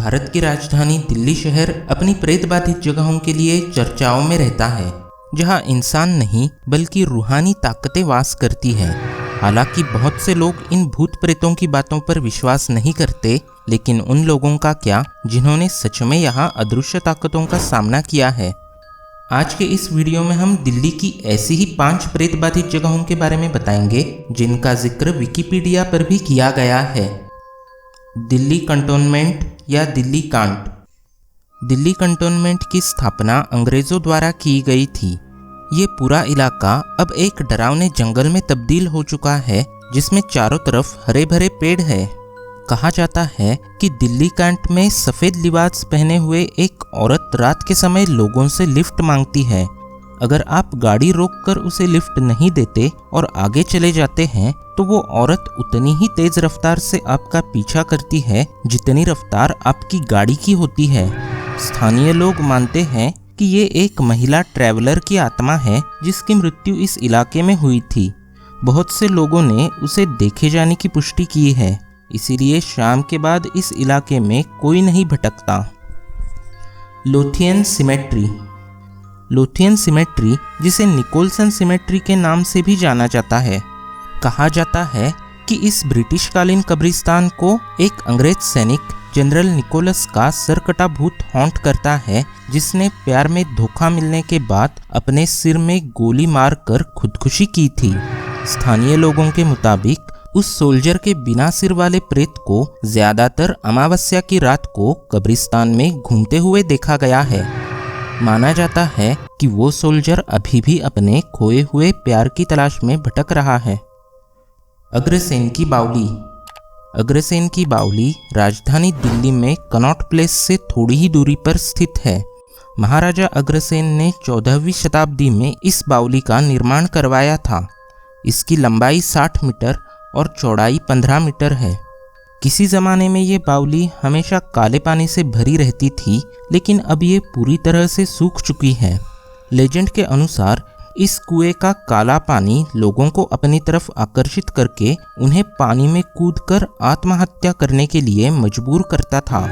भारत की राजधानी दिल्ली शहर अपनी प्रेत बाधित जगहों के लिए चर्चाओं में रहता है, जहां इंसान नहीं बल्कि रूहानी ताकतें वास करती हैं। हालांकि बहुत से लोग इन भूत प्रेतों की बातों पर विश्वास नहीं करते, लेकिन उन लोगों का क्या जिन्होंने सच में यहां अदृश्य ताकतों का सामना किया है। आज के इस वीडियो में हम दिल्ली की ऐसी ही 5 प्रेत बाधित जगहों के बारे में बताएंगे जिनका जिक्र विकिपीडिया पर भी किया गया है। दिल्ली कंटोनमेंट या दिल्ली कांट। दिल्ली कंटोनमेंट की स्थापना अंग्रेजों द्वारा की गई थी। ये पूरा इलाका अब एक डरावने जंगल में तब्दील हो चुका है, जिसमें चारों तरफ हरे भरे पेड़ है। कहा जाता है कि दिल्ली कांट में सफ़ेद लिबास पहने हुए एक औरत रात के समय लोगों से लिफ्ट मांगती है। अगर आप गाड़ी रोककर उसे लिफ्ट नहीं देते और आगे चले जाते हैं तो वो औरत उतनी ही तेज रफ्तार से आपका पीछा करती है जितनी रफ्तार आपकी गाड़ी की होती है। स्थानीय लोग मानते हैं कि ये एक महिला ट्रैवलर की आत्मा है जिसकी मृत्यु इस इलाके में हुई थी। बहुत से लोगों ने उसे देखे जाने की पुष्टि की है, इसीलिए शाम के बाद इस इलाके में कोई नहीं भटकता। Lothian symmetry. लोथियन सिमेट्री, जिसे निकोलसन सिमेट्री के नाम से भी जाना जाता है, कहा जाता है कि इस ब्रिटिश कालीन कब्रिस्तान को एक अंग्रेज सैनिक जनरल निकोलस का सरकटा भूत हॉन्ट करता है, जिसने प्यार में धोखा मिलने के बाद अपने सिर में गोली मारकर खुदकुशी की थी। स्थानीय लोगों के मुताबिक उस सोल्जर के बिना सिर वाले प्रेत को ज्यादातर अमावस्या की रात को कब्रिस्तान में घूमते हुए देखा गया है। माना जाता है कि वो सोल्जर अभी भी अपने खोए हुए प्यार की तलाश में भटक रहा है। अग्रसेन की बावली। अग्रसेन की बावली राजधानी दिल्ली में कनॉट प्लेस से थोड़ी ही दूरी पर स्थित है। महाराजा अग्रसेन ने 14वीं शताब्दी में इस बावली का निर्माण करवाया था। इसकी लंबाई 60 मीटर और चौड़ाई 15 मीटर है। किसी ज़माने में ये बावली हमेशा काले पानी से भरी रहती थी, लेकिन अब ये पूरी तरह से सूख चुकी है। लेजेंड के अनुसार इस कुएं का काला पानी लोगों को अपनी तरफ आकर्षित करके उन्हें पानी में कूदकर आत्महत्या करने के लिए मजबूर करता था।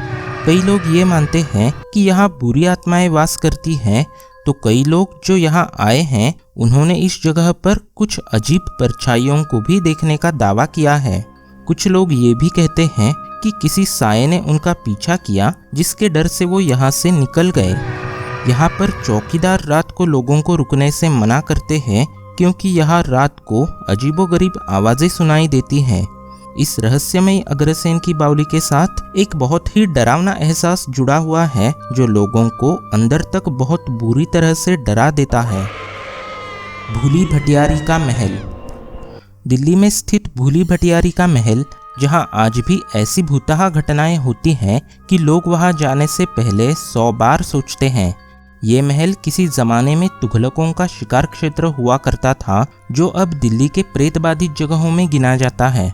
कई लोग ये मानते हैं कि यहाँ बुरी आत्माएं वास करती हैं, तो कई लोग जो यहाँ आए हैं उन्होंने इस जगह पर कुछ अजीब परछाइयों को भी देखने का दावा किया है। कुछ लोग ये भी कहते हैं कि किसी साये ने उनका पीछा किया, जिसके डर से वो यहाँ से निकल गए। यहाँ पर चौकीदार रात को लोगों को रुकने से मना करते हैं, क्योंकि यहाँ रात को अजीबोगरीब आवाज़ें सुनाई देती हैं। इस रहस्यमयी अग्रसेन की बावली के साथ एक बहुत ही डरावना एहसास जुड़ा हुआ है, जो लोगों को अंदर तक बहुत बुरी तरह से डरा देता है। भूली भटियारी का महल। दिल्ली में स्थित भूली भटियारी का महल, जहां आज भी ऐसी भूतहा घटनाएं होती हैं कि लोग वहां जाने से पहले 100 बार सोचते हैं। ये महल किसी ज़माने में तुगलकों का शिकार क्षेत्र हुआ करता था, जो अब दिल्ली के प्रेत बाधित जगहों में गिना जाता है।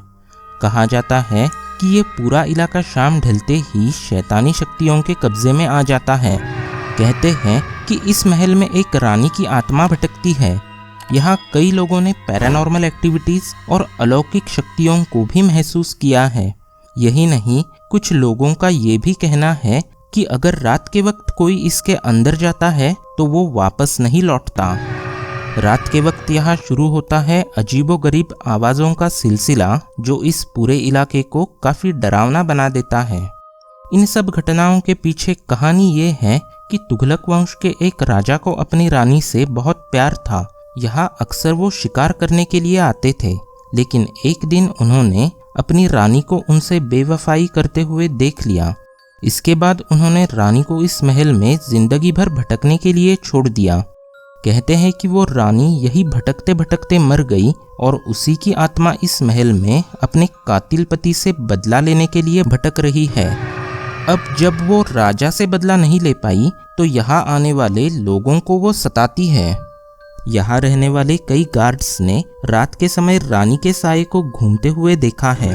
कहा जाता है कि ये पूरा इलाका शाम ढलते ही शैतानी शक्तियों के कब्जे में आ जाता है। कहते हैं कि इस महल में एक रानी की आत्मा भटकती है। यहाँ कई लोगों ने पैरानॉर्मल एक्टिविटीज़ और अलौकिक शक्तियों को भी महसूस किया है। यही नहीं, कुछ लोगों का ये भी कहना है कि अगर रात के वक्त कोई इसके अंदर जाता है तो वो वापस नहीं लौटता। रात के वक्त यहाँ शुरू होता है अजीबोगरीब आवाज़ों का सिलसिला, जो इस पूरे इलाके को काफ़ी डरावना बना देता है। इन सब घटनाओं के पीछे कहानी ये है कि तुगलक वंश के एक राजा को अपनी रानी से बहुत प्यार था। यहाँ अक्सर वो शिकार करने के लिए आते थे, लेकिन एक दिन उन्होंने अपनी रानी को उनसे बेवफाई करते हुए देख लिया। इसके बाद उन्होंने रानी को इस महल में जिंदगी भर भटकने के लिए छोड़ दिया। कहते हैं कि वो रानी यही भटकते भटकते मर गई और उसी की आत्मा इस महल में अपने कातिल पति से बदला लेने के लिए भटक रही है। अब जब वो राजा से बदला नहीं ले पाई तो यहाँ आने वाले लोगों को वो सताती है। यहाँ रहने वाले कई गार्ड्स ने रात के समय रानी के साये को घूमते हुए देखा है।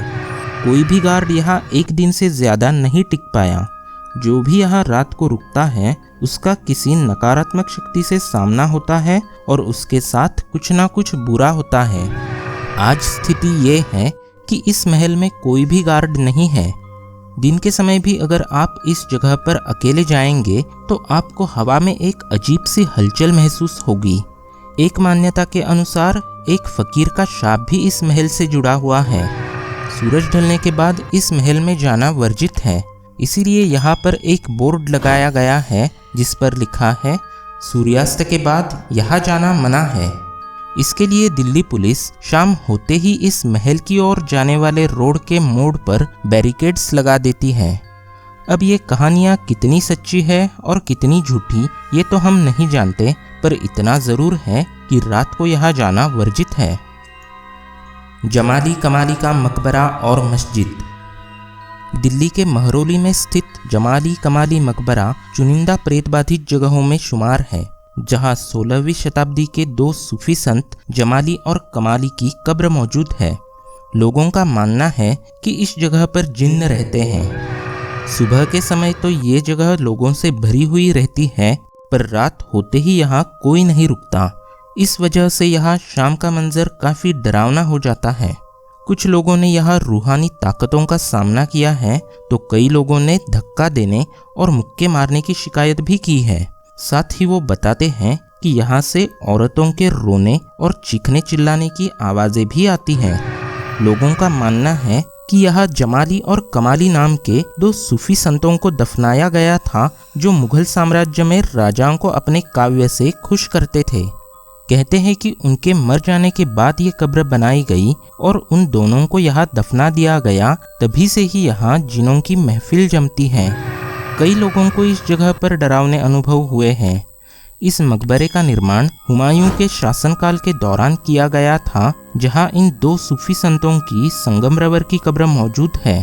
कोई भी गार्ड यहाँ एक दिन से ज़्यादा नहीं टिक पाया। जो भी यहाँ रात को रुकता है उसका किसी नकारात्मक शक्ति से सामना होता है और उसके साथ कुछ ना कुछ बुरा होता है। आज स्थिति ये है कि इस महल में कोई भी गार्ड नहीं है। दिन के समय भी अगर आप इस जगह पर अकेले जाएंगे तो आपको हवा में एक अजीब सी हलचल महसूस होगी। एक मान्यता के अनुसार एक फकीर का शाप भी इस महल से जुड़ा हुआ है। सूरज ढलने के बाद इस महल में जाना वर्जित है, इसीलिए यहाँ पर एक बोर्ड लगाया गया है जिस पर लिखा है सूर्यास्त के बाद यहाँ जाना मना है। इसके लिए दिल्ली पुलिस शाम होते ही इस महल की ओर जाने वाले रोड के मोड़ पर बैरिकेड्स लगा देती है। अब ये कहानियाँ कितनी सच्ची है और कितनी झूठी ये तो हम नहीं जानते, पर इतना ज़रूर है कि रात को यहाँ जाना वर्जित है। जमाली कमाली का मकबरा और मस्जिद। दिल्ली के महरौली में स्थित जमाली कमाली मकबरा चुनिंदा प्रेतबाधित जगहों में शुमार है, जहां 16वीं शताब्दी के 2 सूफी संत जमाली और कमाली की कब्र मौजूद है। लोगों का मानना है कि इस जगह पर जिन्न रहते हैं। सुबह के समय तो ये जगह लोगों से भरी हुई रहती है, पर रात होते ही यहाँ कोई नहीं रुकता। इस वजह से यहाँ शाम का मंजर काफ़ी डरावना हो जाता है। कुछ लोगों ने यहाँ रूहानी ताकतों का सामना किया है, तो कई लोगों ने धक्का देने और मुक्के मारने की शिकायत भी की है। साथ ही वो बताते हैं कि यहाँ से औरतों के रोने और चीखने चिल्लाने की आवाज़ें भी आती हैं। लोगों का मानना है कि यहाँ जमाली और कमाली नाम के 2 सूफी संतों को दफनाया गया था, जो मुगल साम्राज्य में राजाओं को अपने काव्य से खुश करते थे। कहते हैं कि उनके मर जाने के बाद ये कब्र बनाई गई और उन दोनों को यहाँ दफना दिया गया। तभी से ही यहाँ जिनों की महफिल जमती है। कई लोगों को इस जगह पर डरावने अनुभव हुए हैं। इस मकबरे का निर्माण हुमायूं के शासनकाल के दौरान किया गया था, जहाँ इन 2 सूफी संतों की संगमरवर की कब्र मौजूद है।